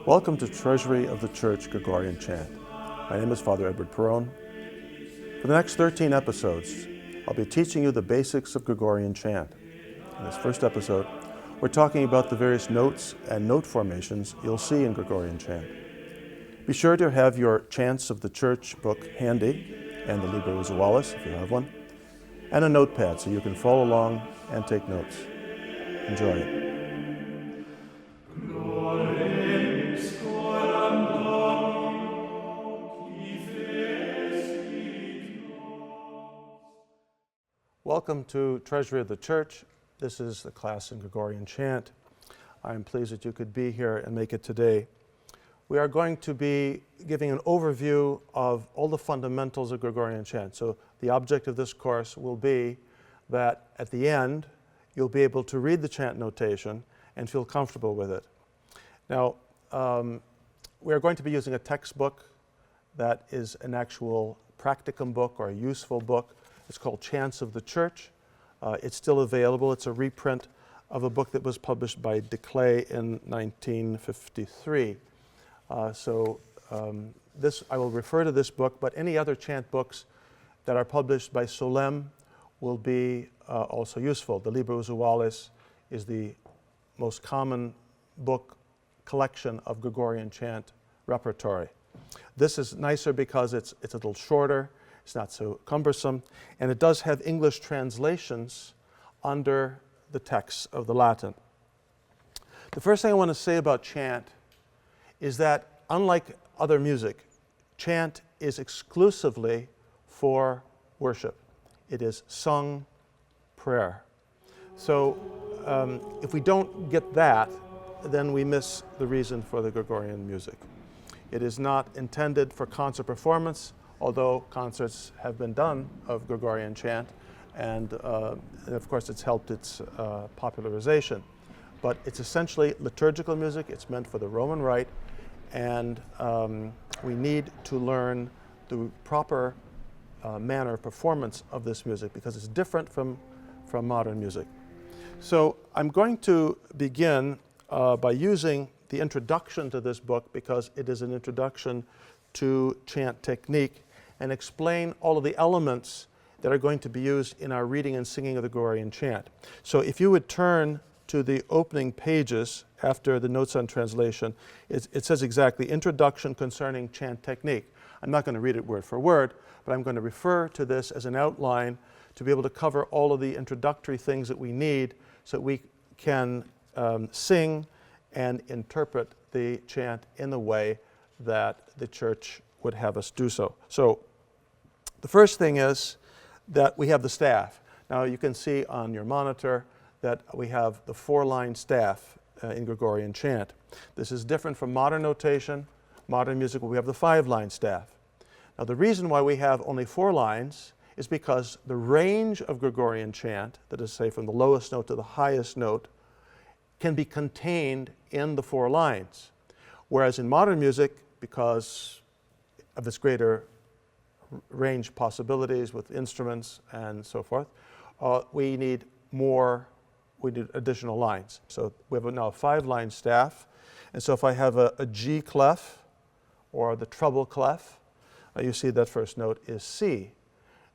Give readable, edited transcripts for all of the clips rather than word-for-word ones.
Welcome to Treasury of the Church Gregorian Chant. My name is Father Eduard Perrone. For the next 13 episodes, I'll be teaching you the basics of Gregorian chant. In this first episode, we're talking about the various notes and note formations you'll see in Gregorian chant. Be sure to have your Chants of the Church book handy, and the Libro Usualis if you have one, and a notepad so you can follow along and take notes. Enjoy it. Welcome to Treasury of the Church. This is the class in Gregorian chant. I am pleased that you could be here and make it today. We are going to be giving an overview of all the fundamentals of Gregorian chant. So the object of this course will be that at the end, you'll be able to read the chant notation and feel comfortable with it. Now, we are going to be using a textbook that is an actual practicum book or a useful book. It's called Chants of the Church. It's still available. It's a reprint of a book that was published by de Clay in 1953. I will refer to this book, but any other chant books that are published by Solfège will be also useful. The Libro Usualis is the most common book collection of Gregorian chant repertory. This is nicer because it's a little shorter. It's not so cumbersome, and it does have English translations under the text of the Latin. The first thing I want to say about chant is that, unlike other music, chant is exclusively for worship. It is sung prayer. So if we don't get that, then we miss the reason for the Gregorian music. It is not intended for concert performance, although concerts have been done of Gregorian chant, and of course it's helped its popularization. But it's essentially liturgical music. It's meant for the Roman Rite, and we need to learn the proper manner of performance of this music because it's different from modern music. So I'm going to begin by using the introduction to this book because it is an introduction to Chant Technique, and explain all of the elements that are going to be used in our reading and singing of the Gregorian chant. So if you would turn to the opening pages after the notes on translation, it says exactly, Introduction concerning Chant Technique. I'm not going to read it word for word, but I'm going to refer to this as an outline to be able to cover all of the introductory things that we need so that we can sing and interpret the chant in the way that the church would have us do so. So the first thing is that we have the staff. Now you can see on your monitor that we have the 4-line staff in Gregorian chant. This is different from modern notation. Modern music, we have the 5-line staff. Now the reason why we have only 4 lines is because the range of Gregorian chant, that is, say, from the lowest note to the highest note, can be contained in the 4 lines. Whereas in modern music, because of this greater range possibilities with instruments and so forth, we need additional lines. So we have now a 5-line staff. And so if I have a G clef or the treble clef, you see that first note is C.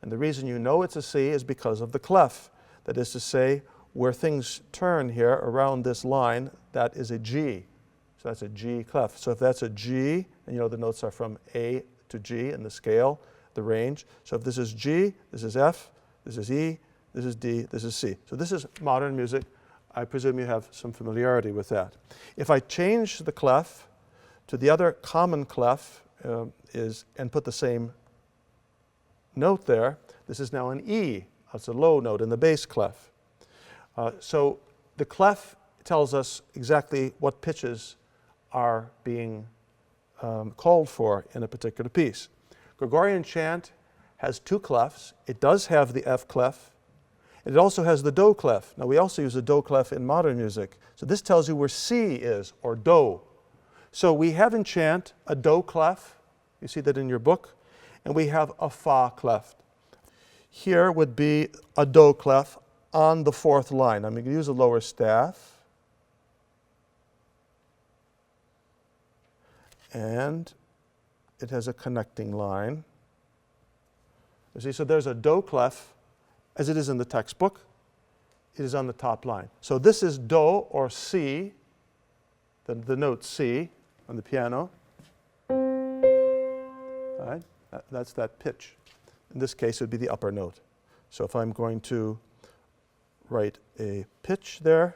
And the reason you know it's a C is because of the clef. That is to say, where things turn here around this line, that is a G. So that's a G clef. So if that's a G, and you know the notes are from A to G in the scale, the range. So if this is G, this is F, this is E, this is D, this is C. So this is modern music. I presume you have some familiarity with that. If I change the clef to the other common clef and put the same note there, this is now an E. That's a low note in the bass clef. So the clef tells us exactly what pitches are being called for in a particular piece. Gregorian chant has 2 clefs. It does have the F clef. It also has the Do clef. Now we also use the Do clef in modern music. So this tells you where C is, or Do. So we have in chant a Do clef. You see that in your book. And we have a Fa clef. Here would be a Do clef on the 4th line. I'm going to use a lower staff. and it has a connecting line. You see, so there's a do clef, as it is in the textbook. It is on the top line. So this is do or C, the note C on the piano. All right? That's that pitch. In this case, it would be the upper note. So if I'm going to write a pitch there,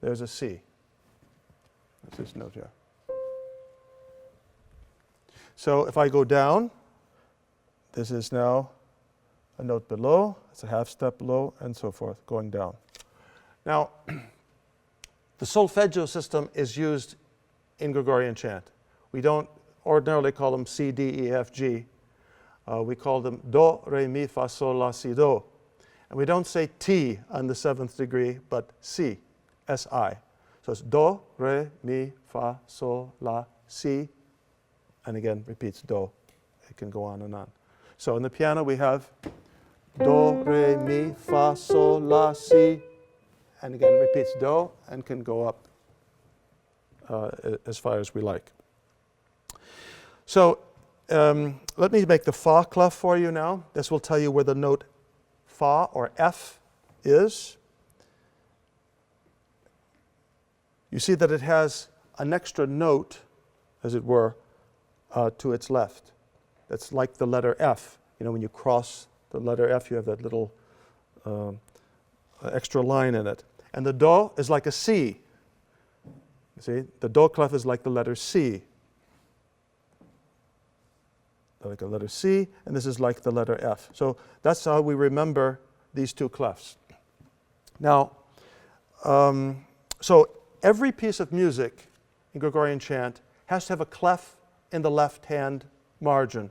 there's a C. That's this note here. So if I go down, this is now a note below, it's a half step below, and so forth, going down. Now, the solfeggio system is used in Gregorian chant. We don't ordinarily call them C, D, E, F, G. We call them do, re, mi, fa, sol, la, si, do. And we don't say T on the 7th degree, but Si, S-I. So it's do, re, mi, fa, sol, la, si, and again repeats do. It can go on and on. So in the piano we have do, re, mi, fa, sol, la, si, and again repeats do and can go up as far as we like. So let me make the fa clef for you now. This will tell you where the note fa or F is. You see that it has an extra note, as it were, to its left. That's like the letter F. You know, when you cross the letter F, you have that little extra line in it. And the do is like a C. You see, the do clef is like the letter C. Like a letter C, and this is like the letter F. So that's how we remember these two clefs. Now, so every piece of music in Gregorian chant has to have a clef in the left-hand margin.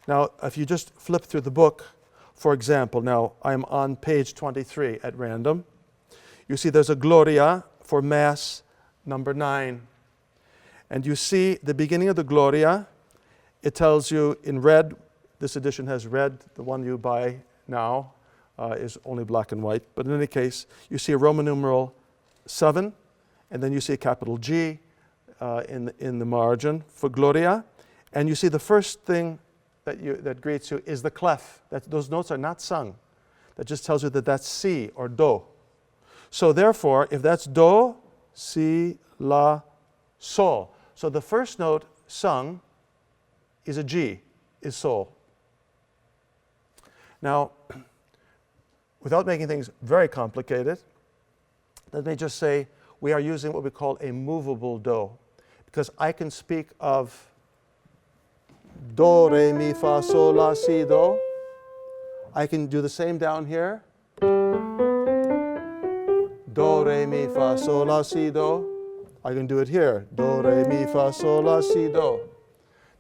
Now, if you just flip through the book, for example, now I'm on page 23 at random. You see there's a Gloria for Mass number 9. And you see the beginning of the Gloria. It tells you in red, this edition has red, the one you buy now is only black and white. But in any case, you see a Roman numeral 7, and then you see a capital G in the margin for Gloria. And you see the first thing that greets you is the clef. Those notes are not sung. That just tells you that that's Si or Do. So therefore, if that's Do, Si, La, Sol. So the first note sung is a G, is Sol. Now, without making things very complicated, let me just say we are using what we call a movable Do, because I can speak of Do, Re, Mi, Fa, Sol, La, Si, Do. I can do the same down here. Do, Re, Mi, Fa, Sol, La, Si, Do. I can do it here. Do, Re, Mi, Fa, Sol, La, Si, Do.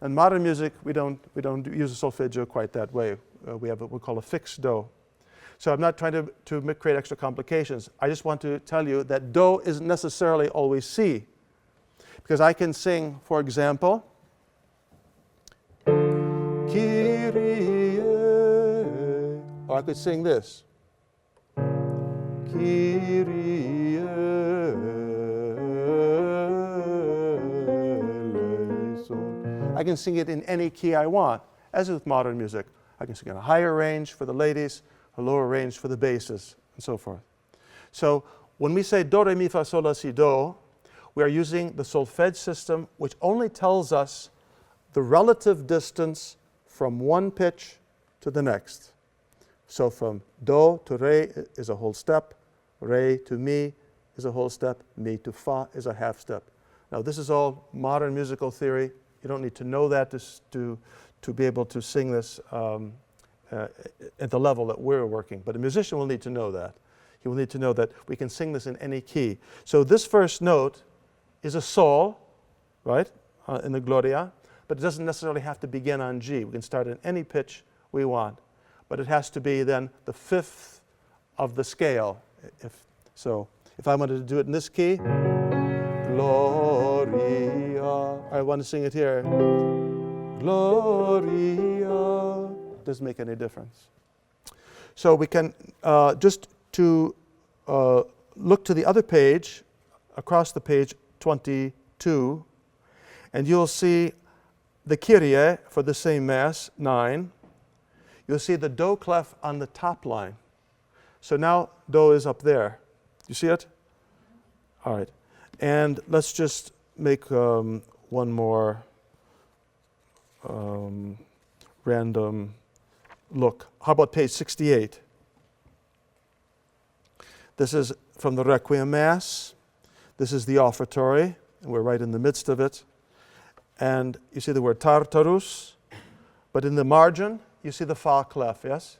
In modern music, we don't use a solfeggio quite that way. We have what we call a fixed do. So I'm not trying to create extra complications. I just want to tell you that do isn't necessarily always Si. Because I can sing, for example, Kyrie, or I could sing this. Kyrie eleison. I can sing it in any key I want, as with modern music. I can sing in a higher range for the ladies, a lower range for the basses, and so forth. So when we say do, re, mi, fa, sol, la, si, do, we are using the solfège system, which only tells us the relative distance from one pitch to the next. So from do to re is a whole step, re to mi is a whole step, mi to fa is a half step. Now this is all modern musical theory. You don't need to know that to be able to sing this at the level that we're working. But a musician will need to know that. He will need to know that we can sing this in any key. So this first note is a sol, right, in the Gloria, but it doesn't necessarily have to begin on G. We can start in any pitch we want, but it has to be then the fifth of the scale. If I wanted to do it in this key, Gloria, I want to sing it here, Gloria, doesn't make any difference. So we can, just to look to the other page, across the page 22, And you'll see the Kyrie for the same Mass, 9. You'll see the Do clef on the top line. So now Do is up there. You see it? All right. And let's just make one more random look. How about page 68? This is from the Requiem Mass. This is the offertory, and we're right in the midst of it. And you see the word Tartarus, but in the margin, you see the Fa clef, yes?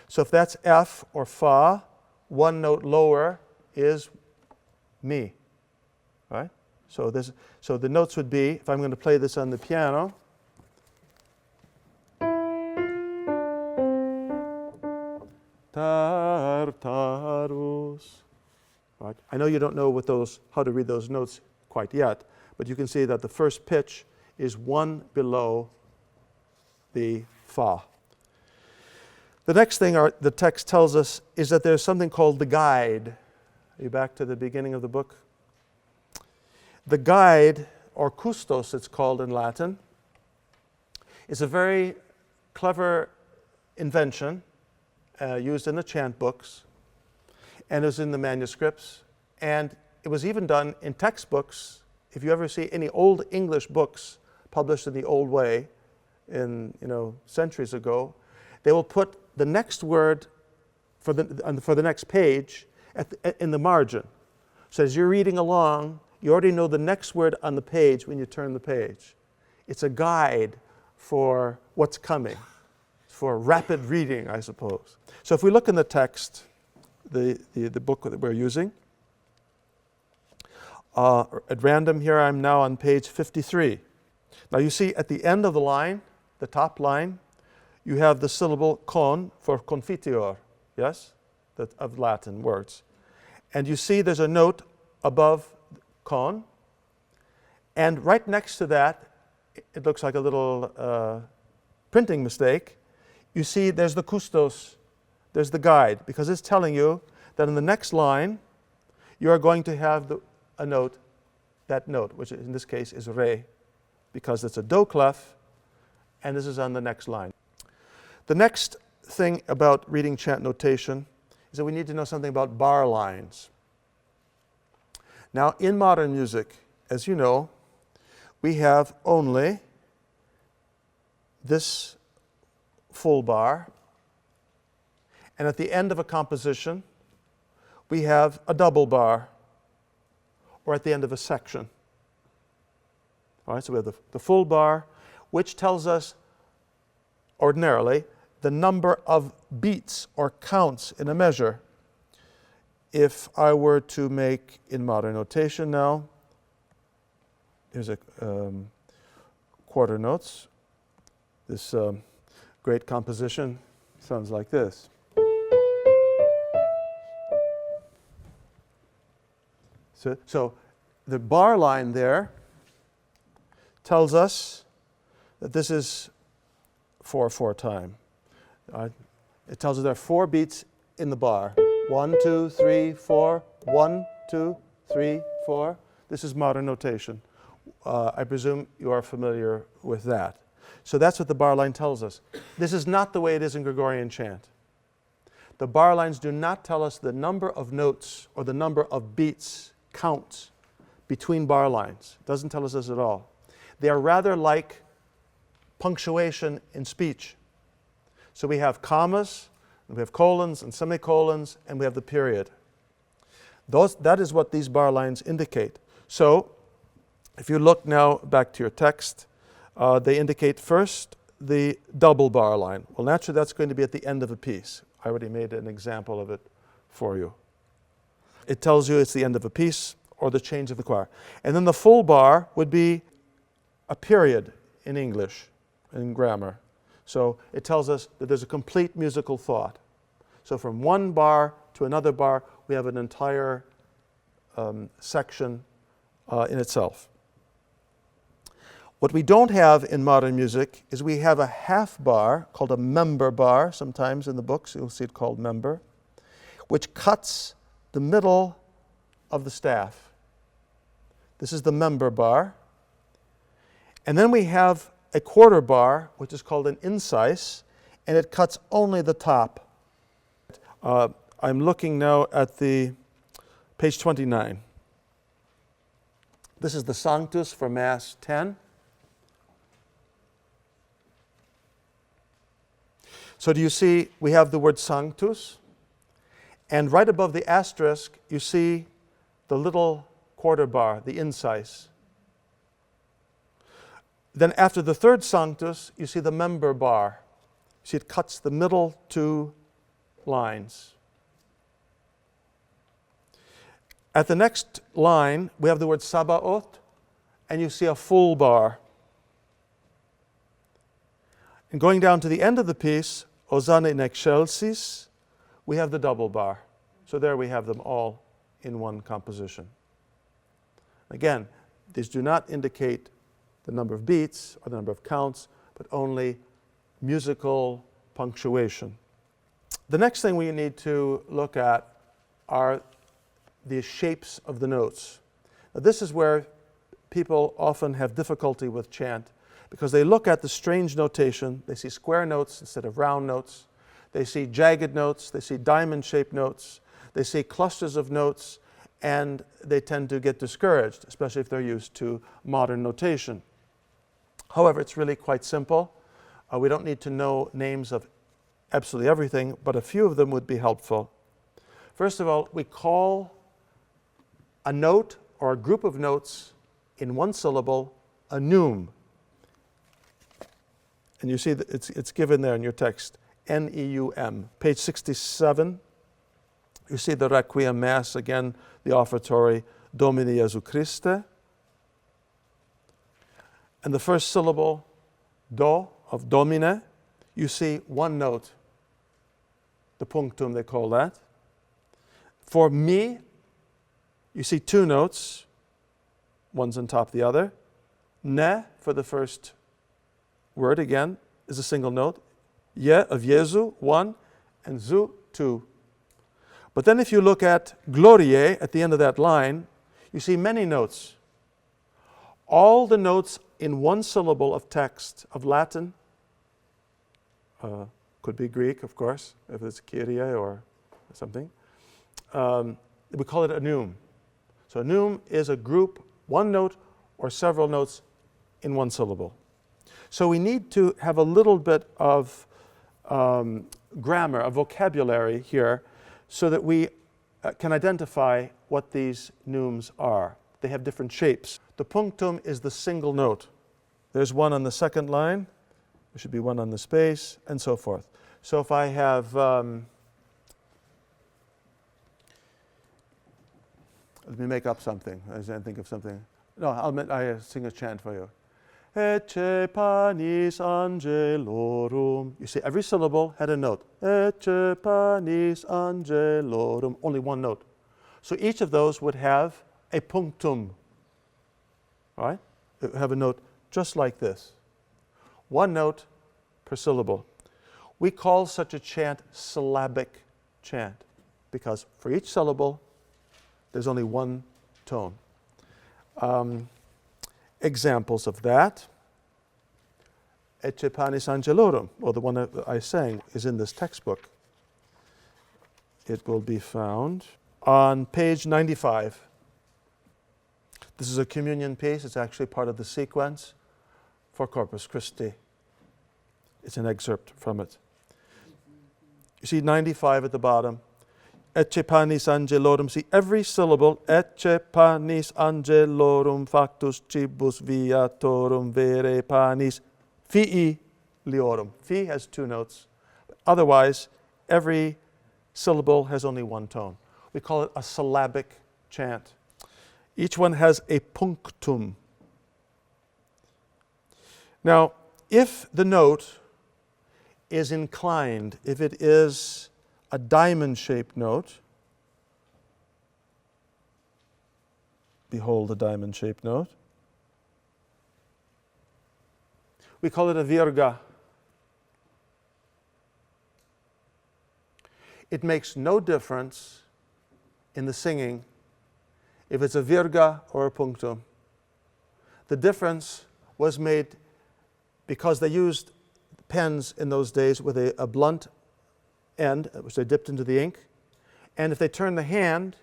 So if that's F or Fa, one note lower is Mi, right? So the notes would be, if I'm going to play this on the piano, Tartarus. Right? I know you don't know how to read those notes quite yet, but you can see that the first pitch is one below the Fa. The next thing the text tells us is that there's something called the guide. Are you back to the beginning of the book? The guide, or custos it's called in Latin, is a very clever invention used in the chant books, and is in the manuscripts, and it was even done in textbooks. If you ever see any old English books published in the old way, centuries ago, they will put the next word for the next page in the margin. So as you're reading along, you already know the next word on the page when you turn the page. It's a guide for what's coming, for rapid reading, I suppose. So if we look in the text, the book that we're using, at random here I'm now on page 53. Now you see at the end of the line, the top line, you have the syllable con for confiteor, yes, of Latin words. And you see there's a note above con, and right next to that, it looks like a little printing mistake. You see there's the custos, there's the guide, because it's telling you that in the next line, you are going to have a note, that note, which in this case is re, because it's a do clef, and this is on the next line. The next thing about reading chant notation is that we need to know something about bar lines. Now, in modern music, as you know, we have only this full bar, and at the end of a composition, we have a double bar, or at the end of a section. All right, so we have the full bar, which tells us ordinarily the number of beats or counts in a measure. If I were to make in modern notation now, here's a quarter notes. This great composition sounds like this. So the bar line there tells us that this is 4/4 time. It tells us there are 4 beats in the bar. 1, 2, 3, 4. 1, 2, 3, 4. This is modern notation. I presume you are familiar with that. So that's what the bar line tells us. This is not the way it is in Gregorian chant. The bar lines do not tell us the number of notes or the number of beats, counts, between bar lines. It doesn't tell us this at all. They are rather like punctuation in speech. So we have commas, and we have colons and semicolons, and we have the period. That is what these bar lines indicate. So if you look now back to your text, they indicate first the double bar line. Well, naturally that's going to be at the end of a piece. I already made an example of it for you. It tells you it's the end of a piece or the change of the choir. And then the full bar would be a period in English, in grammar. So it tells us that there's a complete musical thought. So from one bar to another bar, we have an entire section in itself. What we don't have in modern music is we have a half bar called a member bar. Sometimes in the books you'll see it called member, which cuts the middle of the staff. This is the member bar. And then we have a quarter bar, which is called an incise, and it cuts only the top. I'm looking now at the page 29. This is the Sanctus for Mass 10. So do you see we have the word Sanctus, and right above the asterisk you see the little quarter bar, the incise. Then after the third Sanctus you see the member bar. You see it cuts the middle two lines. At the next line we have the word Sabaoth, and you see a full bar. And going down to the end of the piece, Hosanna in excelsis, we have the double bar. So there we have them all in one composition. Again, these do not indicate the number of beats or the number of counts, but only musical punctuation. The next thing we need to look at are the shapes of the notes. Now, this is where people often have difficulty with chant, because they look at the strange notation. They see square notes instead of round notes. They see jagged notes. They see diamond-shaped notes. They see clusters of notes, and they tend to get discouraged, especially if they're used to modern notation. However, it's really quite simple. We don't need to know names of absolutely everything, but a few of them would be helpful. First of all, we call a note or a group of notes in one syllable a neum. And you see that it's given there in your text, N-E-U-M. Page 67, you see the Requiem Mass, again, the offertory, Domini Jesu Christe. And the first syllable, do, of Domine, you see one note, the punctum they call that. For me, you see two notes, one's on top of the other. Ne, for the first word, again, is a single note. Je, of Jesu, one, and zu, two. But then if you look at Glorie, at the end of that line, you see many notes. All the notes in one syllable of text, of Latin, could be Greek, of course, if it's Kyrie or something. We call it a neum. So a neum is a group, one note or several notes in one syllable. So we need to have a little bit of grammar, a vocabulary here, so that we can identify what these neums are. They have different shapes. The punctum is the single note. There's one on the second line, there should be one on the space, and so forth. So if I have, let me make up something. I think of something. No, I sing a chant for you. Ecce panis angelorum. You see, every syllable had a note. Ecce panis angelorum. Only one note. So each of those would have a punctum. All right? It would have a note just like this. One note per syllable. We call such a chant syllabic chant, because for each syllable there's only one tone. Examples of that. Ecce panis angelorum, or the one that I sang, is in this textbook. It will be found on page 95. This is a communion piece. It's actually part of the sequence for Corpus Christi. It's an excerpt from it. You see 95 at the bottom. Ecce panis angelorum. See every syllable. Ecce panis angelorum factus cibus viatorum vere panis fii liorum. Fi has two notes. Otherwise, every syllable has only one tone. We call it a syllabic chant. Each one has a punctum. Now, if the note is inclined, if it is a diamond-shaped note, behold the diamond-shaped note, we call it a virga. It makes no difference in the singing if it's a virga or a punctum. The difference was made because they used pens in those days with a blunt end, which they dipped into the ink. And if they turned the hand,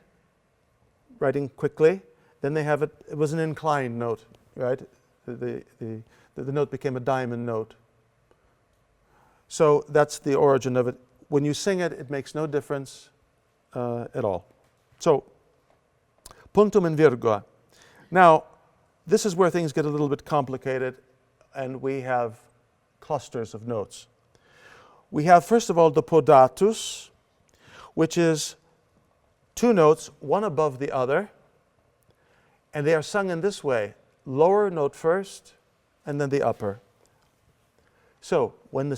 writing quickly, then they have it was an inclined note, right? The note became a diamond note. So that's the origin of it. When you sing it, it makes no difference at all. So, punctum and virgula. Now, this is where things get a little bit complicated, and we have clusters of notes. We have, first of all, the podatus, which is two notes, one above the other, and they are sung in this way: lower note first, and then the upper. So, when you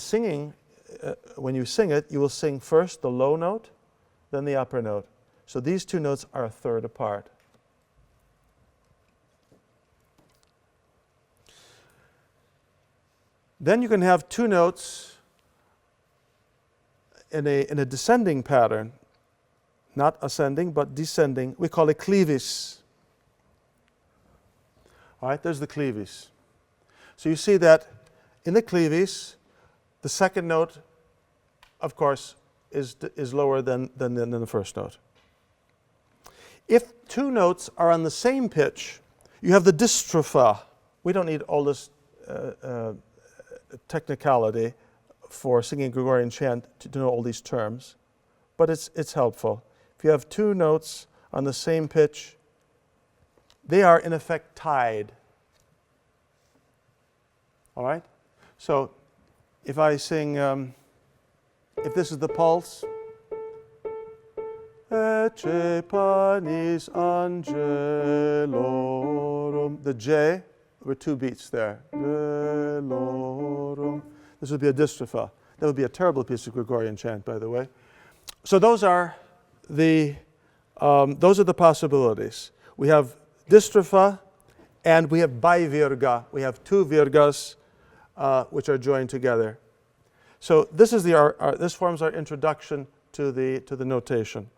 sing it, you will sing first the low note, then the upper note. So these two notes are a third apart. Then you can have two notes in a descending pattern, not ascending but descending. We call it clevis. All right, there's the clevis. So you see that in the clevis, the second note, of course, is lower than the first note. If two notes are on the same pitch, you have the dystropha. We don't need all this technicality for singing Gregorian chant to know all these terms, but it's helpful. If you have two notes on the same pitch, they are in effect tied. All right? So if I sing, if this is the pulse, Ecce panis angelorum, the J, there were two beats there. Angelorum. This would be a dystropha. That would be a terrible piece of Gregorian chant, by the way. So those are the possibilities. We have dystropha, and we have bivirga. We have two virgas which are joined together. So this is this forms our introduction to the notation.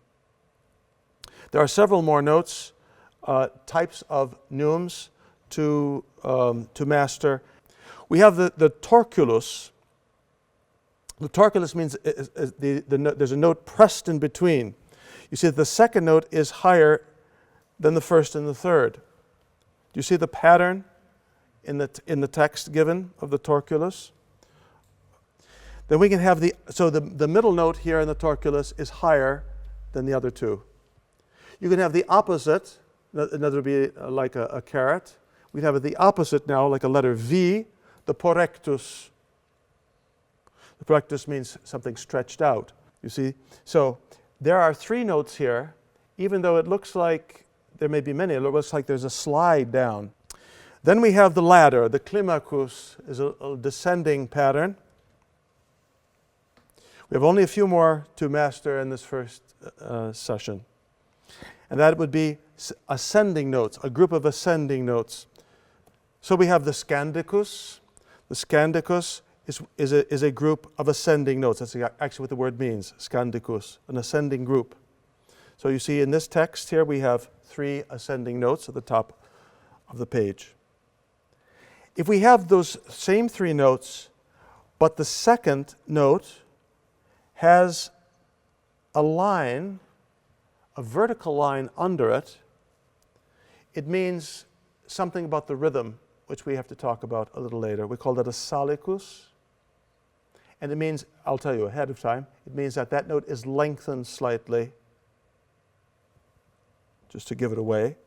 There are several more notes, types of Neumes to master. We have the torculus. The torculus means there's a note pressed in between. You see that the second note is higher than the first and the third. Do you see the pattern in the text given of the torculus? Then we can have the middle note here in the torculus is higher than the other two. You can have the opposite, another would be like a caret. We'd have the opposite now, like a letter V, the porrectus. The porrectus means something stretched out, you see. So there are three notes here, even though it looks like there may be many. It looks like there's a slide down. Then we have the ladder. The climacus is a descending pattern. We have only a few more to master in this first session. And that would be ascending notes, a group of ascending notes. So we have the scandicus. The scandicus is a group of ascending notes. That's actually what the word means, scandicus, an ascending group. So you see in this text here we have three ascending notes at the top of the page. If we have those same three notes, but the second note has a line, a vertical line under it, it means something about the rhythm, which we have to talk about a little later. We call that a salicus. And it means, I'll tell you ahead of time, it means that note is lengthened slightly, just to give it away.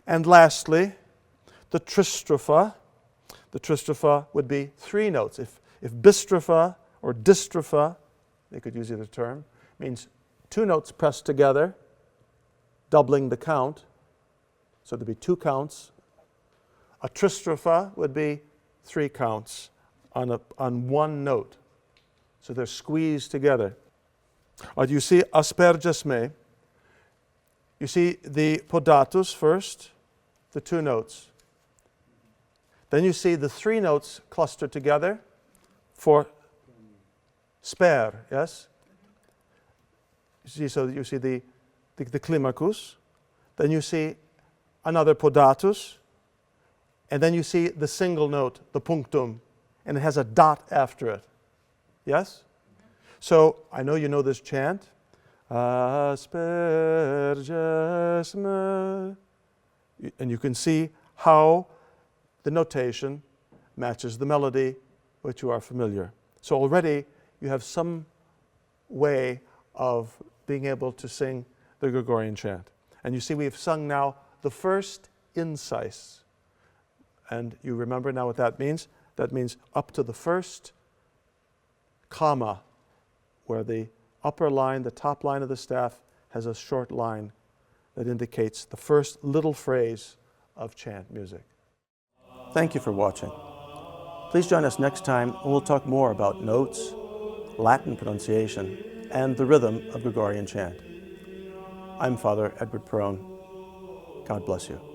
And lastly, the tristropha. The tristropha would be three notes. If bistropha or dystropha, they could use either term, means two notes pressed together, doubling the count. So there'd be two counts. A tristropha would be three counts on one note. So they're squeezed together. You see asperges me. You see the podatus first, the two notes. Then you see the three notes clustered together for spare, yes? So you see the climacus. Then you see another podatus. and then you see the single note, the punctum, and it has a dot after it. Yes? So I know you know this chant. Asperges me. And you can see how the notation matches the melody, which you are familiar. So already you have some way of being able to sing the Gregorian chant. And you see we've sung now the first incise. And you remember now what that means? That means up to the first comma, where the upper line, the top line of the staff, has a short line that indicates the first little phrase of chant music. Thank you for watching. Please join us next time when we'll talk more about notes, Latin pronunciation, and the rhythm of Gregorian chant. I'm Father Eduard Perrone. God bless you.